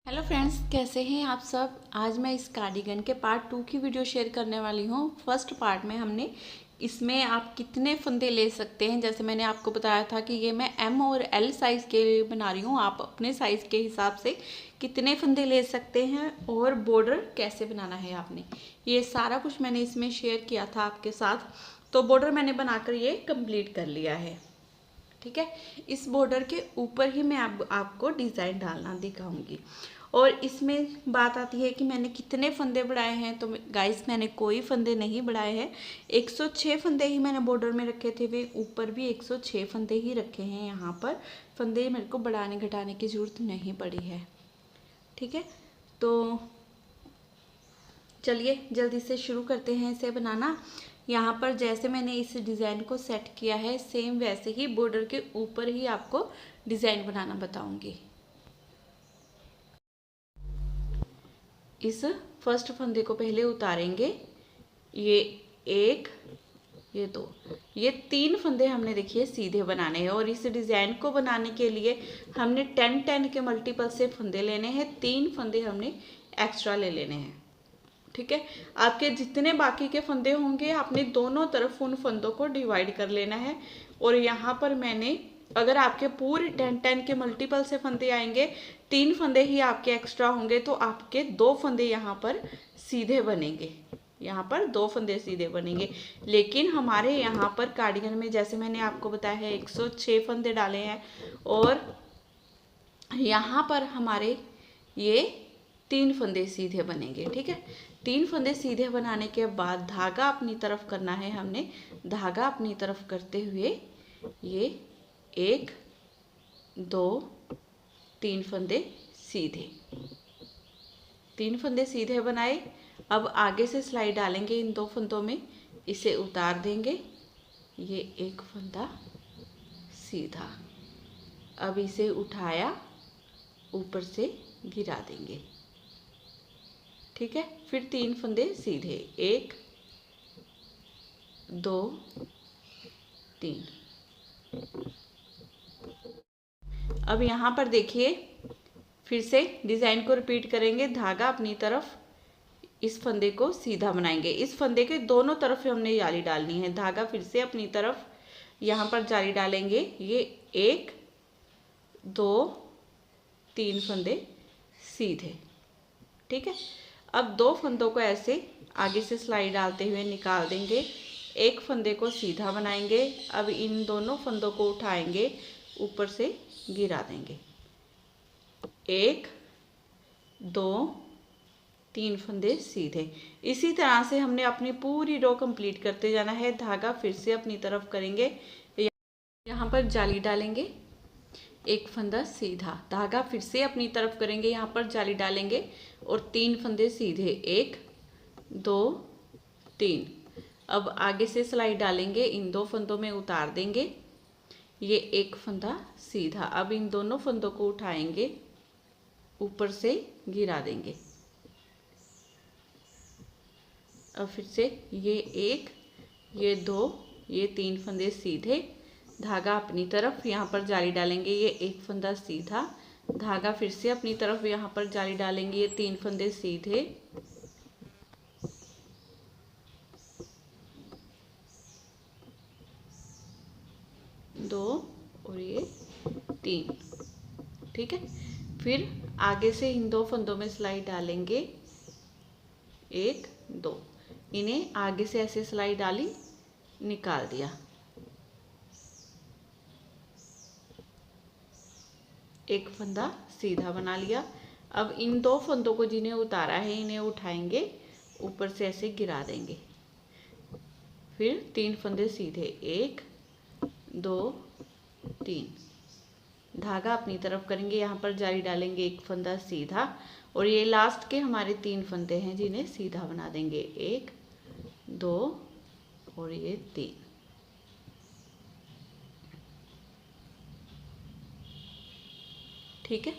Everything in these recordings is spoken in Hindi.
हेलो फ्रेंड्स, कैसे हैं आप सब। आज मैं इस कार्डिगन के पार्ट 2 की वीडियो शेयर करने वाली हूँ। फर्स्ट पार्ट में हमने इसमें आप कितने फंदे ले सकते हैं, जैसे मैंने आपको बताया था कि ये मैं एम और एल साइज़ के लिए बना रही हूँ। आप अपने साइज़ के हिसाब से कितने फंदे ले सकते हैं और बॉर्डर कैसे बनाना है आपने, ये सारा कुछ मैंने इसमें शेयर किया था आपके साथ। तो बॉर्डर मैंने बनाकर ये कंप्लीट कर लिया है। ठीक है, इस बॉर्डर के ऊपर ही मैं आपको डिज़ाइन डालना दिखाऊंगी। और इसमें बात आती है कि मैंने कितने फंदे बढ़ाए हैं। तो गाइस, मैंने कोई फंदे नहीं बढ़ाए हैं। 106 फंदे ही मैंने बॉर्डर में रखे थे, वे ऊपर भी 106 फंदे ही रखे हैं। यहाँ पर फंदे मेरे को बढ़ाने घटाने की ज़रूरत नहीं पड़ी है। ठीक है, तो चलिए जल्दी से शुरू करते हैं इसे बनाना। यहाँ पर जैसे मैंने इस डिज़ाइन को सेट किया है, सेम वैसे ही बॉर्डर के ऊपर ही आपको डिज़ाइन बनाना बताऊंगी। इस फर्स्ट फंदे को पहले उतारेंगे। ये एक, ये दो, ये 3 फंदे हमने देखिए सीधे बनाने हैं। और इस डिज़ाइन को बनाने के लिए हमने 10-10 के मल्टीपल से फंदे लेने हैं। 3 फंदे हमने एक्स्ट्रा ले लेने हैं। ठीक है, आपके जितने बाकी के फंदे होंगे आपने दोनों तरफ उन फंदों को डिवाइड कर लेना है। और यहाँ पर मैंने, अगर आपके पूरे 10-10 के मल्टीपल से फंदे आएंगे, 3 फंदे ही आपके एक्स्ट्रा होंगे, तो आपके 2 फंदे यहाँ पर सीधे बनेंगे। यहाँ पर 2 फंदे सीधे बनेंगे। लेकिन हमारे यहाँ पर कार्डिगन में, जैसे मैंने आपको बताया है, 106 फंदे डाले हैं। और यहाँ पर हमारे ये 3 फंदे सीधे बनेंगे। ठीक है, 3 फंदे सीधे बनाने के बाद धागा अपनी तरफ करना है हमने। धागा अपनी तरफ करते हुए ये 1 2 3 फंदे सीधे, 3 फंदे सीधे बनाए। अब आगे से सिलाई डालेंगे इन 2 फंदों में, इसे उतार देंगे। ये एक फंदा सीधा, अब इसे उठाया, ऊपर से गिरा देंगे। ठीक है, फिर 3 फंदे सीधे, 1 2 3। अब यहाँ पर देखिए, फिर से डिज़ाइन को रिपीट करेंगे। धागा अपनी तरफ, इस फंदे को सीधा बनाएंगे। इस फंदे के दोनों तरफ हमने जाली डालनी है। धागा फिर से अपनी तरफ, यहाँ पर जाली डालेंगे। ये 1 2 3 फंदे सीधे। ठीक है, अब 2 फंदों को ऐसे आगे से सिलाई डालते हुए निकाल देंगे। एक फंदे को सीधा बनाएंगे। अब इन दोनों फंदों को उठाएंगे, ऊपर से गिरा देंगे। 1 2 3 फंदे सीधे। इसी तरह से हमने अपनी पूरी रो कंप्लीट करते जाना है। धागा फिर से अपनी तरफ करेंगे, यहाँ पर जाली डालेंगे, एक फंदा सीधा, धागा फिर से अपनी तरफ करेंगे, यहाँ पर जाली डालेंगे और 3 फंदे सीधे, 1 2 3। अब आगे से सिलाई डालेंगे, इन 2 फंदों में उतार देंगे। ये एक फंदा सीधा। अब इन दोनों फंदों को उठाएंगे, ऊपर से गिरा देंगे। अब फिर से ये 1 ये 2 ये 3 फंदे सीधे, धागा अपनी तरफ, यहाँ पर जाली डालेंगे। ये एक फंदा सीधा, धागा फिर से अपनी तरफ, यहाँ पर जाली डालेंगे। ये 3 फंदे सीधे, 2 और ये 3। ठीक है, फिर आगे से इन 2 फंदों में सिलाई डालेंगे, 1 2, इन्हें आगे से ऐसे सिलाई डाली, निकाल दिया। एक फंदा सीधा बना लिया। अब इन 2 फंदों को जिन्हें उतारा है, इन्हें उठाएंगे, ऊपर से ऐसे गिरा देंगे। फिर 3 फंदे सीधे, 1 2 3, धागा अपनी तरफ करेंगे, यहाँ पर जाली डालेंगे, एक फंदा सीधा। और ये लास्ट के हमारे 3 फंदे हैं, जिन्हें सीधा बना देंगे, 1 2 और ये 3। ठीक है,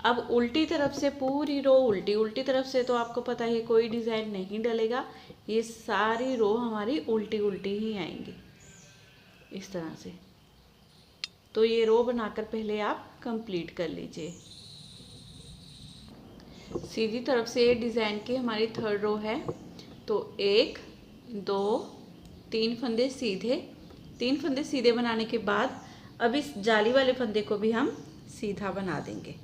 अब उल्टी तरफ से पूरी रो उल्टी, उल्टी तरफ से तो आपको पता है कोई डिज़ाइन नहीं डलेगा। ये सारी रो हमारी उल्टी उल्टी ही आएंगी, इस तरह से। तो ये रो बनाकर पहले आप कंप्लीट कर लीजिए। सीधी तरफ से ये डिज़ाइन की हमारी थर्ड रो है। तो 1 2 3 फंदे सीधे, 3 फंदे सीधे बनाने के बाद अब इस जाली वाले फंदे को भी हम सीधा बना देंगे।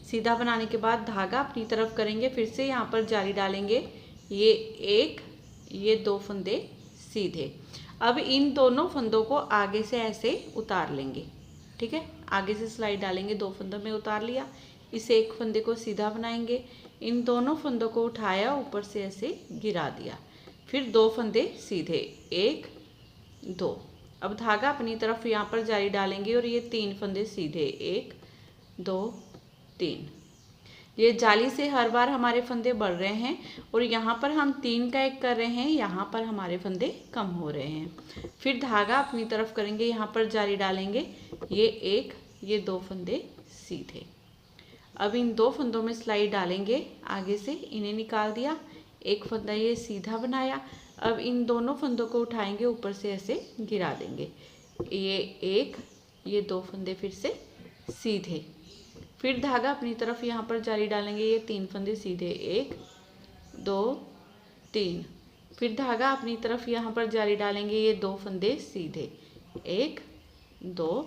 सीधा बनाने के बाद धागा अपनी तरफ करेंगे, फिर से यहाँ पर जाली डालेंगे, ये 1 ये 2 फंदे सीधे। अब इन दोनों फंदों को आगे से ऐसे उतार लेंगे। ठीक है, आगे से सिलाई डालेंगे, 2 फंदों में उतार लिया, इस एक फंदे को सीधा बनाएंगे, इन दोनों फंदों को उठाया, ऊपर से ऐसे गिरा दिया, फिर 2 फंदे सीधे, 1 2। अब धागा अपनी तरफ यहाँ पर जाली डालेंगे और ये 3 फंदे सीधे, 1 2 3। ये जाली से हर बार हमारे फंदे बढ़ रहे हैं और यहाँ पर हम 3 का 1 कर रहे हैं, यहाँ पर हमारे फंदे कम हो रहे हैं। फिर धागा अपनी तरफ करेंगे, यहाँ पर जाली डालेंगे, ये 1 ये 2 फंदे सीधे। अब इन 2 फंदों में सिलाई डालेंगे, आगे से इन्हें निकाल दिया, एक फंदा ये सीधा बनाया। अब इन दोनों फंदों को उठाएंगे, ऊपर से ऐसे गिरा देंगे, ये 1 ये 2 फंदे फिर से सीधे। फिर धागा अपनी तरफ यहाँ पर जाली डालेंगे, ये 3 फंदे सीधे, 1 2 3। फिर धागा अपनी तरफ यहाँ पर जाली डालेंगे, ये 2 फंदे सीधे, 1 2।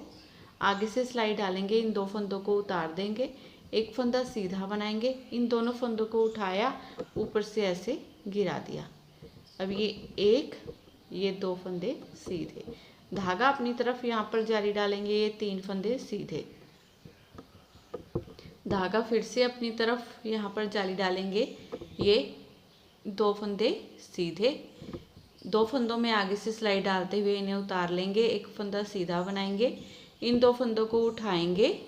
आगे से सिलाई डालेंगे, इन 2 फंदों को उतार देंगे, एक फंदा सीधा बनाएंगे, इन दोनों फंदों को उठाया, ऊपर से ऐसे गिरा दिया। अब ये 1 ये 2 फंदे सीधे। धागा अपनी तरफ यहाँ पर जाली डालेंगे, ये 3 फंदे सीधे। धागा फिर से अपनी तरफ यहाँ पर जाली डालेंगे, ये 2 फंदे सीधे, 2 फंदों में आगे से सिलाई डालते हुए इन्हें उतार लेंगे, एक फंदा सीधा बनाएंगे, इन 2 फंदों को उठाएंगे,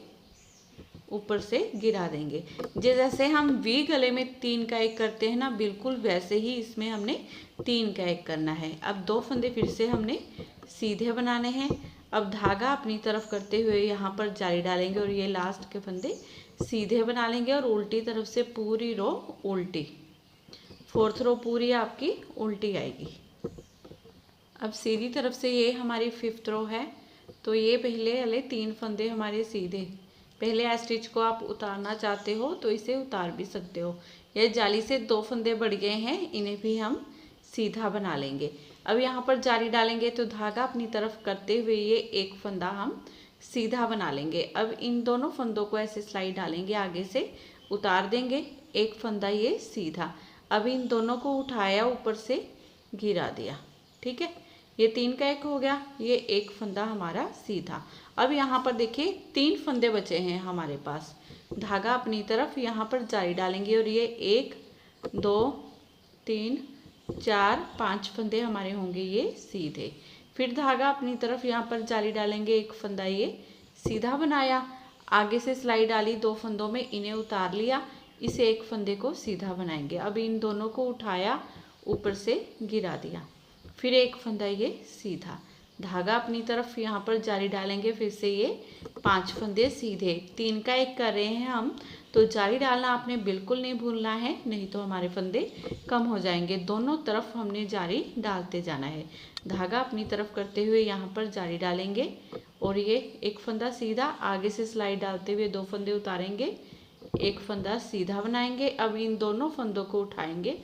ऊपर से गिरा देंगे। जैसे हम वी गले में 3 का 1 करते हैं ना, बिल्कुल वैसे ही इसमें हमने 3 का 1 करना है। अब 2 फंदे फिर से हमने सीधे बनाने हैं। अब धागा अपनी तरफ करते हुए यहाँ पर जाली डालेंगे और ये लास्ट के फंदे सीधे बना लेंगे और उल्टी तरफ से पूरी रो उल्टी, 4th रो पूरी आपकी उल्टी आएगी। अब सीधी तरफ से ये हमारी 5th रो है। तो ये पहले वाले 3 फंदे हमारे सीधे, पहले स्टिच को आप उतारना चाहते हो तो इसे उतार भी सकते हो। यह जाली से 2 फंदे बढ़ गए हैं, इन्हें भी हम सीधा बना लेंगे। अब यहाँ पर जाली डालेंगे तो धागा अपनी तरफ करते हुए ये एक फंदा हम सीधा बना लेंगे। अब इन दोनों फंदों को ऐसे सिलाई डालेंगे, आगे से उतार देंगे, एक फंदा ये सीधा। अब इन दोनों को उठाया, ऊपर से गिरा दिया। ठीक है, ये 3 का 1 हो गया, ये एक फंदा हमारा सीधा। अब यहाँ पर देखिए 3 फंदे बचे हैं हमारे पास। धागा अपनी तरफ यहाँ पर जाली डालेंगे और ये 1 2 3 4 5 फंदे हमारे होंगे ये सीधे। फिर धागा अपनी तरफ यहाँ पर जाली डालेंगे, एक फंदा ये सीधा बनाया, आगे से सिलाई डाली, 2 फंदों में इन्हें उतार लिया, इस एक फंदे को सीधा बनाएंगे। अब इन दोनों को उठाया, ऊपर से गिरा दिया, फिर एक फंदा ये सीधा। धागा अपनी तरफ यहाँ पर जाली डालेंगे, फिर से ये 5 फंदे सीधे। 3 का 1 कर रहे हैं हम, तो जाली डालना आपने बिल्कुल नहीं भूलना है, नहीं तो हमारे फंदे कम हो जाएंगे। दोनों तरफ हमने जाली डालते जाना है। धागा अपनी तरफ करते हुए यहाँ पर जाली डालेंगे और ये एक फंदा सीधा, आगे से सिलाई डालते हुए 2 फंदे उतारेंगे, एक फंदा सीधा बनाएंगे। अब इन दोनों फंदों को उठाएंगे,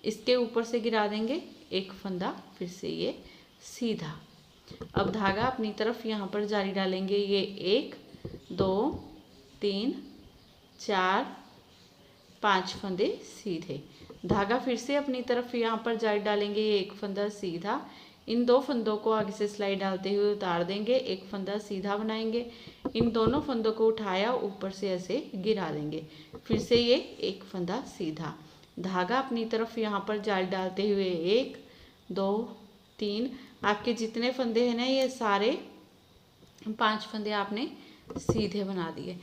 इसके ऊपर से गिरा देंगे, एक फंदा फिर से ये सीधा। अब धागा अपनी तरफ यहाँ पर जाली डालेंगे, ये 1 2 3 4 5 फंदे सीधे। धागा फिर से अपनी तरफ यहाँ पर जाली डालेंगे, ये एक फंदा सीधा, इन 2 फंदों को आगे से सिलाई डालते हुए उतार देंगे, एक फंदा सीधा बनाएंगे, इन दोनों फंदों को उठाया, ऊपर से ऐसे गिरा देंगे, फिर से ये एक फंदा सीधा। धागा अपनी तरफ यहाँ पर जाली डालते हुए 1 2 3, आपके जितने फंदे हैं ना ये सारे 5 फंदे आपने सीधे बना दिए।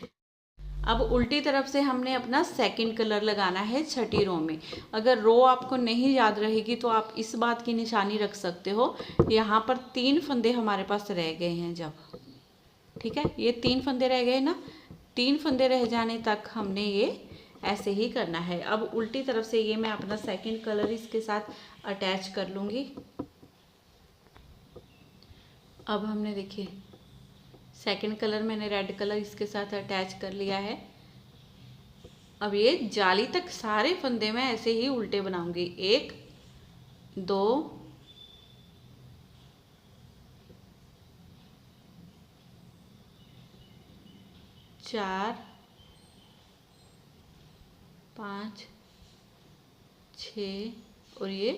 अब उल्टी तरफ से हमने अपना सेकंड कलर लगाना है 6ठी रो में। अगर रो आपको नहीं याद रहेगी तो आप इस बात की निशानी रख सकते हो, यहाँ पर 3 फंदे हमारे पास रह गए हैं जब, ठीक है, ये 3 फंदे रह गए ना, 3 फंदे रह जाने तक हमने ये ऐसे ही करना है। अब उल्टी तरफ से ये मैं अपना सेकंड कलर इसके साथ अटैच कर लूँगी। अब हमने देखिए सेकंड कलर मैंने रेड कलर इसके साथ अटैच कर लिया है। अब ये जाली तक सारे फंदे मैं ऐसे ही उल्टे बनाऊंगी। 1 2 4 5 6 और ये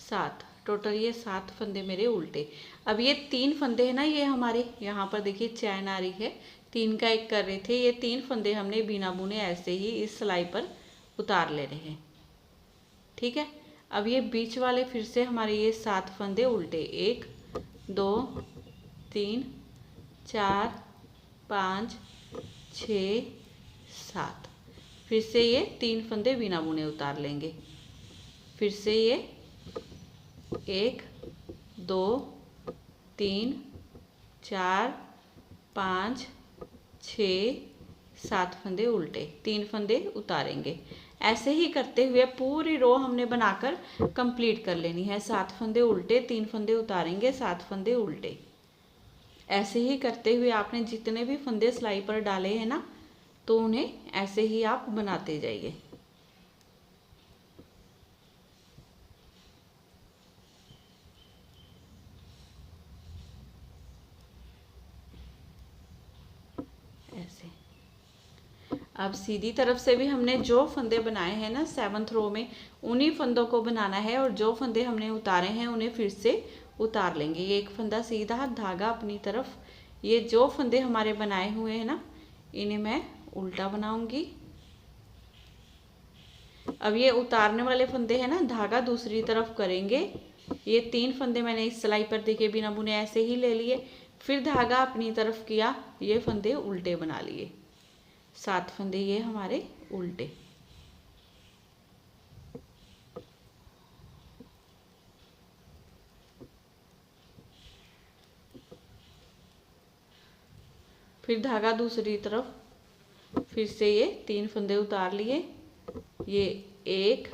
7, टोटल ये 7 फंदे मेरे उल्टे। अब ये 3 फंदे हैं ना, ये हमारे यहाँ पर देखिए चैन आ रही है, 3 का 1 कर रहे थे। ये 3 फंदे हमने बिना बुने ऐसे ही इस सिलाई पर उतार लेने हैं, ठीक है। अब ये बीच वाले फिर से हमारे ये 7 फंदे उल्टे, 1 2 3 4 5 6 7, फिर से ये 3 फंदे बिना बुने उतार लेंगे। फिर से ये 1 2 3 4 5 6 7 फंदे उल्टे, 3 फंदे उतारेंगे। ऐसे ही करते हुए पूरी रो हमने बनाकर कंप्लीट कर लेनी है। 7 फंदे उल्टे, 3 फंदे उतारेंगे, 7 फंदे उल्टे। ऐसे ही करते हुए आपने जितने भी फंदे सिलाई पर डाले हैं ना, तो उन्हें ऐसे ही आप बनाते जाइए। ऐसे। अब सीधी तरफ से भी हमने जो फंदे बनाए हैं ना 7th रो में, उन्हीं फंदों को बनाना है, और जो फंदे हमने उतारे हैं उन्हें फिर से उतार लेंगे। ये एक फंदा सीधा, धागा अपनी तरफ। ये जो फंदे हमारे बनाए हुए हैं ना, इन्हें मैं उल्टा बनाऊंगी। अब ये उतारने वाले फंदे हैं ना, धागा दूसरी तरफ करेंगे। ये 3 फंदे मैंने इस सिलाई पर देखे बिना बुने ऐसे ही ले लिए, फिर धागा अपनी तरफ किया, ये फंदे उल्टे बना लिए। 7 फंदे ये हमारे उल्टे। फिर धागा दूसरी तरफ, फिर से ये 3 फंदे उतार लिए। ये 1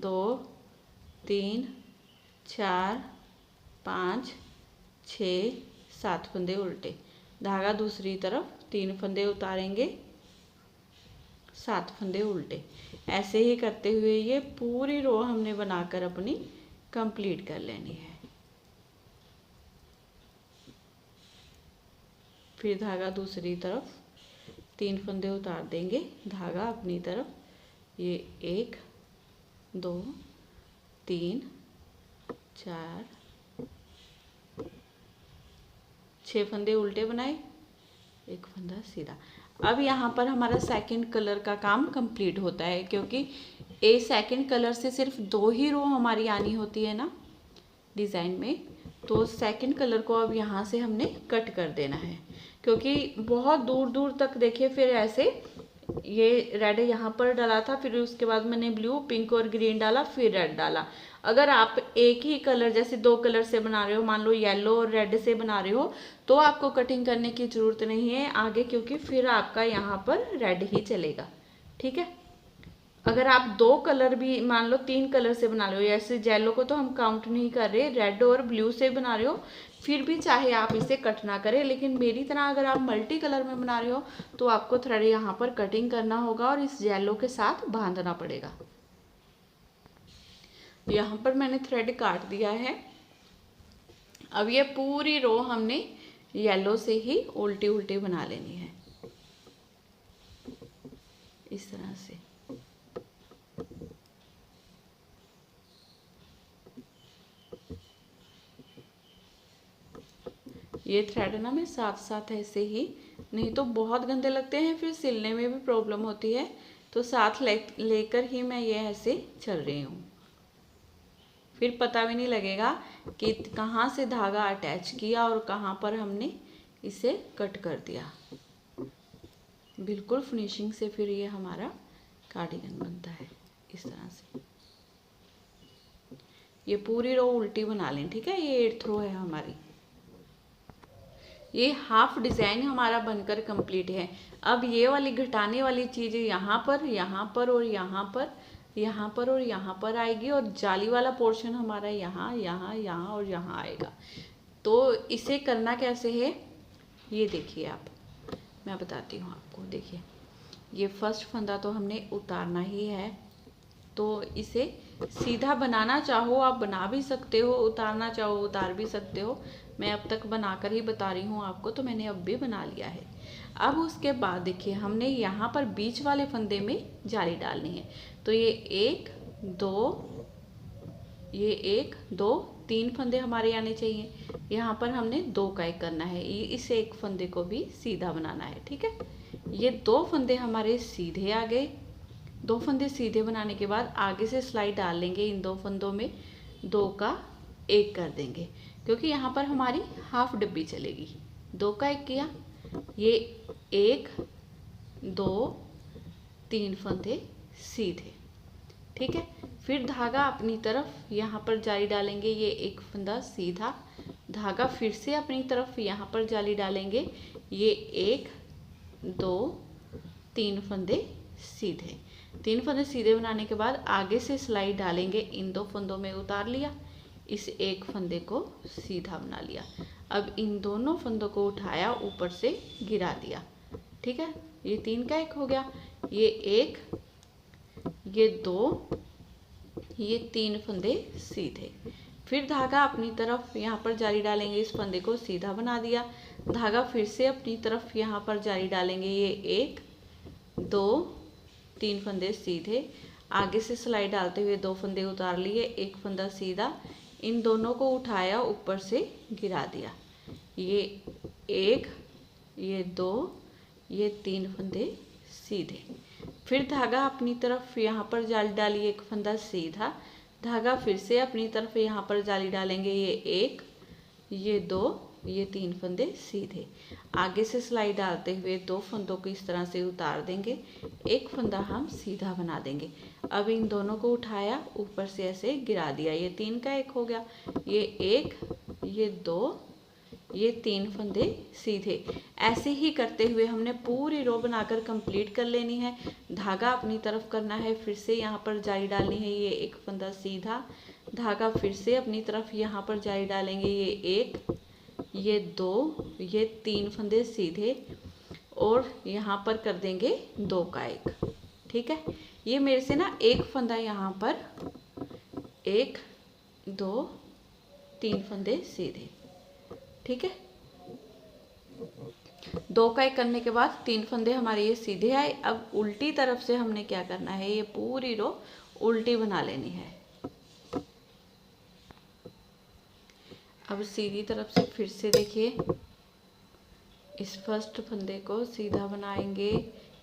2 3 4 5 6 7 फंदे उल्टे। धागा दूसरी तरफ, 3 फंदे उतारेंगे, 7 फंदे उल्टे। ऐसे ही करते हुए ये पूरी रो हमने बनाकर अपनी कंप्लीट कर लेनी है। फिर धागा दूसरी तरफ, 3 फंदे उतार देंगे, धागा अपनी तरफ। ये 1 2 3 4 6 फंदे उल्टे बनाए, 1 फंदा सीधा। अब यहाँ पर हमारा सेकंड कलर का काम कंप्लीट होता है, क्योंकि ए सेकंड कलर से सिर्फ 2 ही रो हमारी आनी होती है ना डिज़ाइन में। तो सेकंड कलर को अब यहाँ से हमने कट कर देना है, क्योंकि बहुत दूर दूर तक देखिए, फिर ऐसे ये रेड यहाँ पर डाला था, फिर उसके बाद मैंने ब्लू पिंक और ग्रीन डाला, फिर रेड डाला। अगर आप एक ही कलर जैसे 2 कलर से बना रहे हो, मान लो येलो और रेड से बना रहे हो, तो आपको कटिंग करने की ज़रूरत नहीं है आगे, क्योंकि फिर आपका यहाँ पर रेड ही चलेगा, ठीक है। अगर आप 2 कलर भी, मान लो 3 कलर से बना रहे हो, जैसे येलो को तो हम काउंट नहीं कर रहे, रेड और ब्लू से बना रहे हो, फिर भी चाहे आप इसे कट ना करें। लेकिन मेरी तरह अगर आप मल्टी कलर में बना रहे हो, तो आपको थ्रेड यहाँ पर कटिंग करना होगा और इस येलो के साथ बांधना पड़ेगा। यहाँ पर मैंने थ्रेड काट दिया है। अब ये पूरी रो हमने येलो से ही उल्टी उल्टी बना लेनी है, इस तरह से। ये थ्रेड ना मैं साथ साथ ऐसे ही, नहीं तो बहुत गंदे लगते हैं, फिर सिलने में भी प्रॉब्लम होती है, तो साथ लेकर ही मैं ये ऐसे चल रही हूँ। फिर पता भी नहीं लगेगा कि कहाँ से धागा अटैच किया और कहाँ पर हमने इसे कट कर दिया। बिल्कुल फिनिशिंग से फिर ये हमारा कार्डिगन बनता है इस तरह से। ये पूरी रो उल्टी बना लें, ठीक है। ये 8th रो है हमारी। ये हाफ डिज़ाइन हमारा बनकर कंप्लीट है। अब ये वाली घटाने वाली चीज़ यहाँ पर और यहाँ पर, यहाँ पर और यहाँ पर आएगी, और जाली वाला पोर्शन हमारा यहाँ यहाँ यहाँ और यहाँ आएगा। तो इसे करना कैसे है ये देखिए आप, मैं बताती हूँ आपको। देखिए ये फर्स्ट फंदा तो हमने उतारना ही है, तो इसे सीधा बनाना चाहो आप बना भी सकते हो, उतारना चाहो उतार भी सकते हो। मैं अब तक बनाकर ही बता रही हूँ आपको, तो मैंने अब भी बना लिया है। अब उसके बाद देखिए हमने यहाँ पर बीच वाले फंदे में जाली डालनी है। तो ये एक दो तीन फंदे हमारे आने चाहिए। यहाँ पर हमने दो का एक करना है, इस एक फंदे को भी सीधा बनाना है। ठीक है, ये दो फंदे हमारे सीधे आ गए। दो फंदे सीधे बनाने के बाद आगे से सिलाई डाल लेंगे, इन दो फंदों में दो का एक कर देंगे, क्योंकि यहाँ पर हमारी हाफ डब्बी चलेगी। दो का एक किया, ये एक दो तीन फंदे सीधे। ठीक है, फिर धागा अपनी तरफ यहाँ पर जाली डालेंगे, ये एक फंदा सीधा, धागा फिर से अपनी तरफ यहाँ पर जाली डालेंगे, ये एक दो तीन फंदे सीधे। तीन फंदे सीधे बनाने के बाद आगे से सिलाई डालेंगे, इन दो फंदों में उतार लिया, इस एक फंदे को सीधा बना लिया। अब इन दोनों फंदों को उठाया, ऊपर से गिरा दिया। ठीक है, ये तीन का एक हो गया, ये एक ये दो ये तीन फंदे सीधे। फिर धागा अपनी तरफ यहाँ पर जाली डालेंगे, इस फंदे को सीधा बना दिया, धागा फिर से अपनी तरफ यहाँ पर जाली डालेंगे, ये एक दो तीन फंदे सीधे, आगे से सिलाई डालते हुए दो फंदे उतार लिए, एक फंदा सीधा, इन दोनों को उठाया, ऊपर से गिरा दिया, ये एक ये दो ये तीन फंदे सीधे। फिर धागा अपनी तरफ यहाँ पर जाली डालिए, एक फंदा सीधा, धागा फिर से अपनी तरफ यहाँ पर जाली डालेंगे, ये एक ये दो ये तीन फंदे सीधे, आगे से सिलाई डालते हुए दो फंदों को इस तरह से उतार देंगे, एक फंदा हम सीधा बना देंगे। अब इन दोनों को उठाया, ऊपर से ऐसे गिरा दिया, ये तीन का एक हो गया, ये एक ये दो ये तीन फंदे सीधे। ऐसे ही करते हुए हमने पूरी रो बनाकर कंप्लीट कर लेनी है। धागा अपनी तरफ करना है, फिर से यहाँ पर जाली डालनी है, ये एक फंदा सीधा, धागा फिर से अपनी तरफ यहाँ पर जाली डालेंगे, ये एक ये दो ये तीन फंदे सीधे, और यहाँ पर कर देंगे दो का एक। ठीक है, ये मेरे से ना एक फंदा यहाँ पर एक दो तीन फंदे सीधे। ठीक है, दो का एक करने के बाद तीन फंदे हमारे ये सीधे आए। अब उल्टी तरफ से हमने क्या करना है, ये पूरी रो उल्टी बना लेनी है। अब सीधी तरफ से फिर से देखिए, इस फर्स्ट फंदे को सीधा बनाएंगे,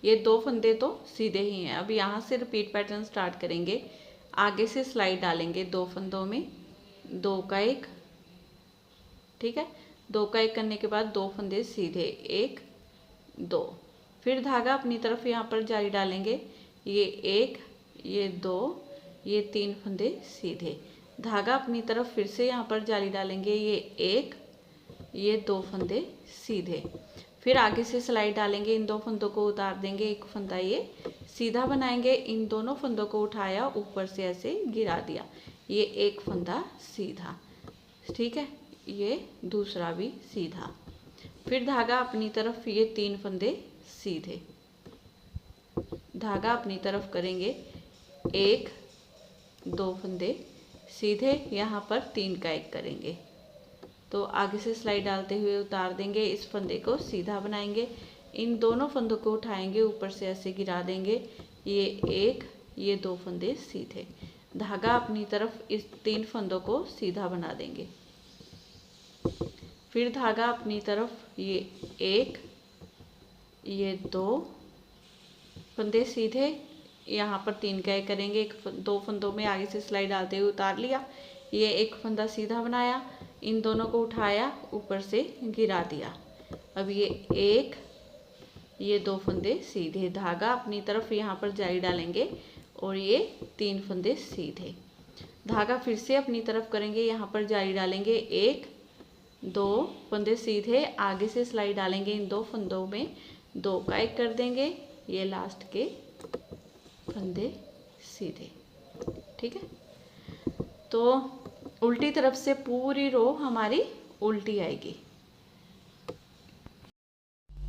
ये दो फंदे तो सीधे ही हैं। अब यहाँ से रिपीट पैटर्न स्टार्ट करेंगे, आगे से सिलाई डालेंगे दो फंदों में, दो का एक। ठीक है, दो का एक करने के बाद दो फंदे सीधे, एक दो, फिर धागा अपनी तरफ यहाँ पर जाली डालेंगे, ये एक ये दो ये तीन फंदे सीधे, धागा अपनी तरफ फिर से यहाँ पर जाली डालेंगे, ये एक ये दो फंदे सीधे, फिर आगे से सिलाई डालेंगे, इन दो फंदों को उतार देंगे, एक फंदा ये सीधा बनाएंगे, इन दोनों फंदों को उठाया, ऊपर से ऐसे गिरा दिया, ये एक फंदा सीधा। ठीक है, ये दूसरा भी सीधा, फिर धागा अपनी तरफ, ये तीन फंदे सीधे, धागा अपनी तरफ करेंगे, एक दो फंदे सीधे, यहाँ पर तीन का एक करेंगे, तो आगे से सिलाई डालते हुए उतार देंगे, इस फंदे को सीधा बनाएंगे, इन दोनों फंदों को उठाएंगे, ऊपर से ऐसे गिरा देंगे, ये एक ये दो फंदे सीधे, धागा अपनी तरफ, इस तीन फंदों को सीधा बना देंगे, फिर धागा अपनी तरफ, ये एक ये दो फंदे सीधे, यहाँ पर तीन का एक करेंगे, एक दो फंदों में आगे से सिलाई डालते हुए उतार लिया, ये एक फंदा सीधा बनाया, इन दोनों को उठाया, ऊपर से गिरा दिया, अब ये एक ये दो फंदे सीधे, धागा अपनी तरफ यहाँ पर जाली डालेंगे, और ये तीन फंदे सीधे, धागा फिर से अपनी तरफ करेंगे, यहाँ पर जाली डालेंगे, एक दो फंदे सीधे, आगे से सिलाई डालेंगे, इन दो फंदों में दो का एक कर देंगे, ये लास्ट के फंदे सीधे। ठीक है, तो उल्टी तरफ से पूरी रो हमारी उल्टी आएगी।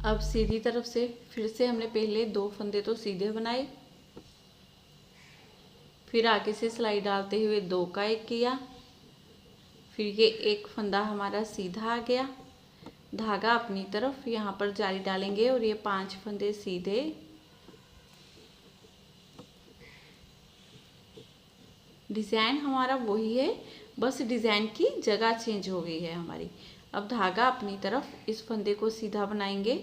अब सीधी तरफ से फिर से हमने पहले 2 फंदे तो सीधे बनाए, फिर आगे से सिलाई डालते हुए 2 का 1 किया, फिर ये एक फंदा हमारा सीधा आ गया, धागा अपनी तरफ यहाँ पर जारी डालेंगे और ये 5 फंदे सीधे, डिज़ाइन हमारा वही है, बस डिज़ाइन की जगह चेंज हो गई है हमारी। अब धागा अपनी तरफ इस फंदे को सीधा बनाएंगे,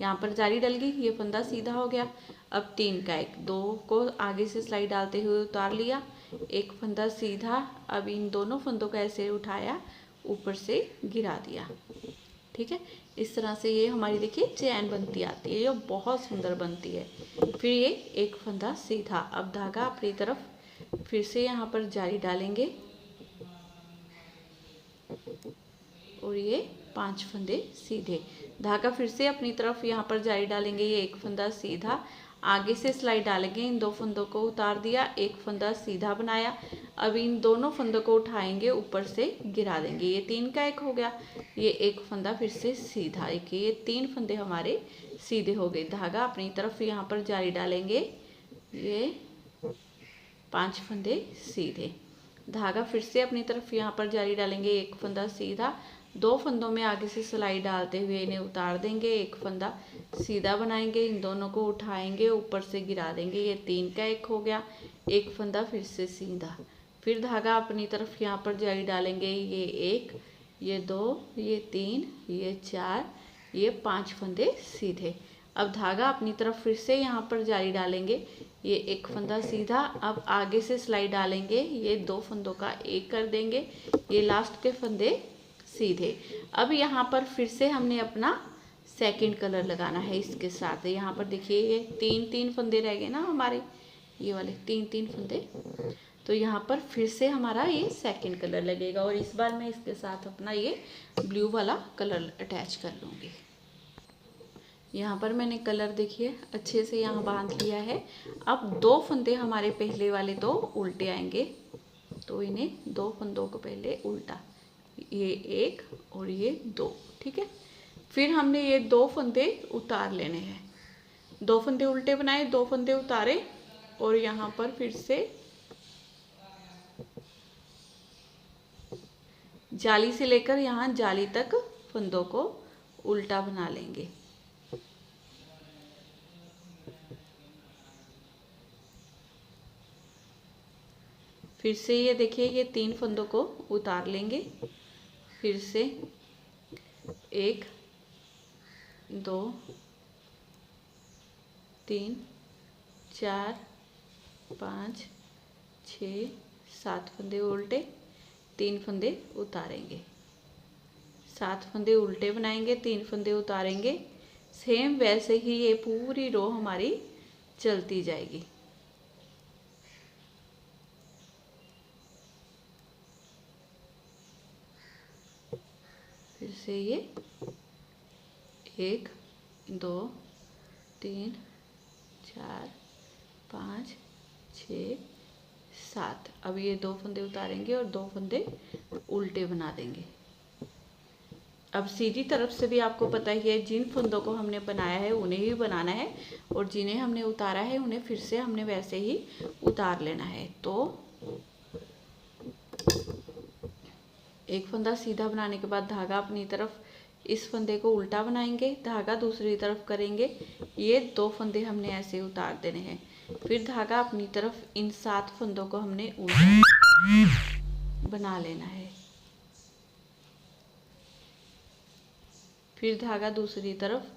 यहाँ पर जारी डल गई, ये फंदा सीधा हो गया। अब 3 का 1, 2 को आगे से सिलाई डालते हुए उतार लिया, एक फंदा सीधा। अब इन दोनों फंदों को ऐसे उठाया, ऊपर से गिरा दिया। ठीक है, इस तरह से ये हमारी देखिए चैन बनती आती है, ये बहुत सुंदर बनती है। फिर ये एक फंदा सीधा, अब धागा अपनी तरफ फिर से यहाँ पर जारी डालेंगे और ये 5 फंदे सीधे, धागा फिर से अपनी तरफ यहाँ पर जारी डालेंगे, ये एक फंदा सीधा, आगे से सिलाई डालेंगे, इन 2 फंदों को उतार दिया, एक फंदा सीधा बनाया। अब इन दोनों फंदों को उठाएंगे, ऊपर से गिरा देंगे, ये 3 का 1 हो गया, ये एक फंदा फिर से सीधा, ये 3 फंदे हमारे सीधे हो गए। धागा अपनी तरफ यहाँ पर जारी डालेंगे, ये 5 फंदे सीधे, धागा फिर से अपनी तरफ यहाँ पर जारी डालेंगे, एक फंदा सीधा, 2 फंदों में आगे से सिलाई डालते हुए इन्हें उतार देंगे, एक फंदा सीधा बनाएंगे, इन दोनों को उठाएंगे, ऊपर से गिरा देंगे, ये 3 का 1 हो गया, एक फंदा फिर से सीधा, फिर धागा अपनी तरफ यहाँ पर जारी डालेंगे, ये 1, ये 2, ये 3, ये 4, ये 5 फंदे सीधे। अब धागा अपनी तरफ फिर से यहाँ पर जारी डालेंगे, ये एक फंदा सीधा, अब आगे से सिलाई डालेंगे, ये 2 फंदों का 1 कर देंगे, ये लास्ट के फंदे सीधे। अब यहाँ पर फिर से हमने अपना सेकंड कलर लगाना है इसके साथ। यहाँ पर देखिए ये 3-3 फंदे रह गए ना हमारे, ये वाले 3-3 फंदे, तो यहाँ पर फिर से हमारा ये सेकंड कलर लगेगा और इस बार मैं इसके साथ अपना ये ब्लू वाला कलर अटैच कर लूँगी। यहाँ पर मैंने कलर देखिए अच्छे से यहाँ बांध लिया है। अब 2 फंदे हमारे पहले वाले तो उल्टे आएंगे, तो इन्हें 2 फंदों को पहले उल्टा, ये 1 और ये 2, ठीक है। फिर हमने ये 2 फंदे उतार लेने हैं, 2 फंदे उल्टे बनाए, 2 फंदे उतारे और यहाँ पर फिर से जाली से लेकर यहाँ जाली तक फंदों को उल्टा बना लेंगे। फिर से ये देखिए ये 3 फंदों को उतार लेंगे, फिर से 1, 2, 3, 4, 5, 6, 7 फंदे उल्टे, 3 फंदे उतारेंगे, 7 फंदे उल्टे बनाएंगे, 3 फंदे उतारेंगे। सेम वैसे ही ये पूरी रो हमारी चलती जाएगी। फिर से ये 1, 2, 3, 4, 5, 6, 7। अब ये 2 फंदे उतारेंगे और 2 फंदे उल्टे बना देंगे। अब सीधी तरफ से भी आपको पता ही है, जिन फंदों को हमने बनाया है उन्हें ही बनाना है और जिन्हें हमने उतारा है उन्हें फिर से हमने वैसे ही उतार लेना है। तो एक फंदा सीधा बनाने के बाद धागा अपनी तरफ इस फंदे को उल्टा बनाएंगे, धागा दूसरी तरफ करेंगे, ये 2 फंदे हमने ऐसे उतार देने हैं। फिर धागा अपनी तरफ इन 7 फंदों को हमने उल्टा बना लेना है, फिर धागा दूसरी तरफ,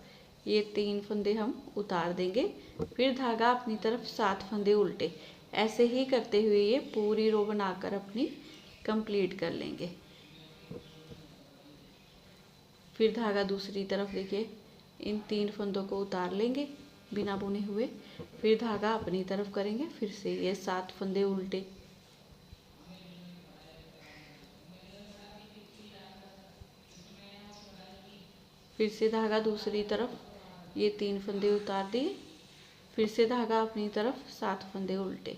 ये 3 फंदे हम उतार देंगे, फिर धागा अपनी तरफ 7 फंदे उल्टे, ऐसे ही करते हुए ये पूरी रो बनाकर अपनी कंप्लीट कर लेंगे। फिर धागा दूसरी तरफ देखिए इन 3 फंदों को उतार लेंगे बिना बुने हुए, फिर धागा अपनी तरफ करेंगे, फिर से ये 7 फंदे उल्टे, फिर से धागा दूसरी तरफ, ये 3 फंदे उतार दिए, फिर से धागा अपनी तरफ 7 फंदे उल्टे,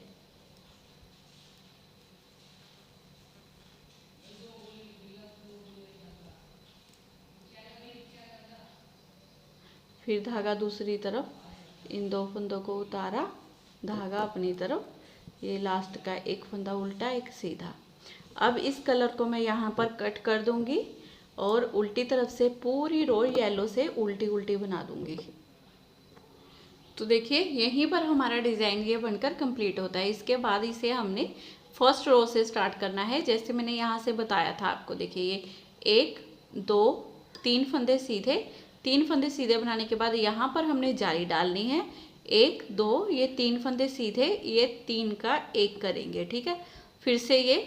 फिर धागा दूसरी तरफ, इन 2 फंदों को उतारा, धागा अपनी तरफ, ये लास्ट का एक फंदा उल्टा एक सीधा। अब इस कलर को मैं यहाँ पर कट कर दूंगी और उल्टी तरफ से पूरी रो येलो से उल्टी उल्टी बना दूंगी। तो देखिए यहीं पर हमारा डिज़ाइन ये बनकर कंप्लीट होता है। इसके बाद इसे हमने फर्स्ट रो से स्टार्ट करना है, जैसे मैंने यहाँ से बताया था आपको। देखिए ये 1 2 3 फंदे सीधे, 3 फंदे सीधे बनाने के बाद यहाँ पर हमने जाली डालनी है। 1 2 ये 3 फंदे सीधे, ये 3 का 1 करेंगे, ठीक है। फिर से ये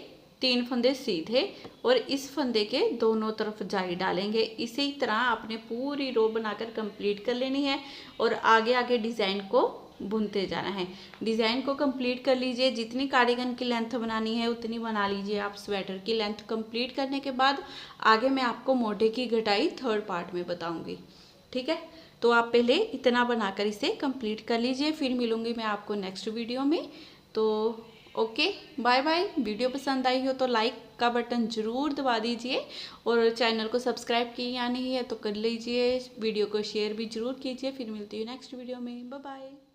3 फंदे सीधे और इस फंदे के दोनों तरफ जाली डालेंगे। इसी तरह आपने पूरी रो बनाकर कंप्लीट कर लेनी है और आगे आगे डिज़ाइन को बुनते जाना है। डिज़ाइन को कंप्लीट कर लीजिए, जितनी कार्डिगन की लेंथ बनानी है उतनी बना लीजिए आप। स्वेटर की लेंथ कंप्लीट करने के बाद आगे मैं आपको मोढे की घटाई थर्ड पार्ट में बताऊंगी, ठीक है। तो आप पहले इतना बनाकर इसे कंप्लीट कर लीजिए, फिर मिलूंगी मैं आपको नेक्स्ट वीडियो में। तो ओके, बाय बाय। वीडियो पसंद आई हो तो लाइक का बटन ज़रूर दबा दीजिए और चैनल को सब्सक्राइब किया नहीं है तो कर लीजिए। वीडियो को शेयर भी ज़रूर कीजिए। फिर मिलती हूँ नेक्स्ट वीडियो में। Bye bye.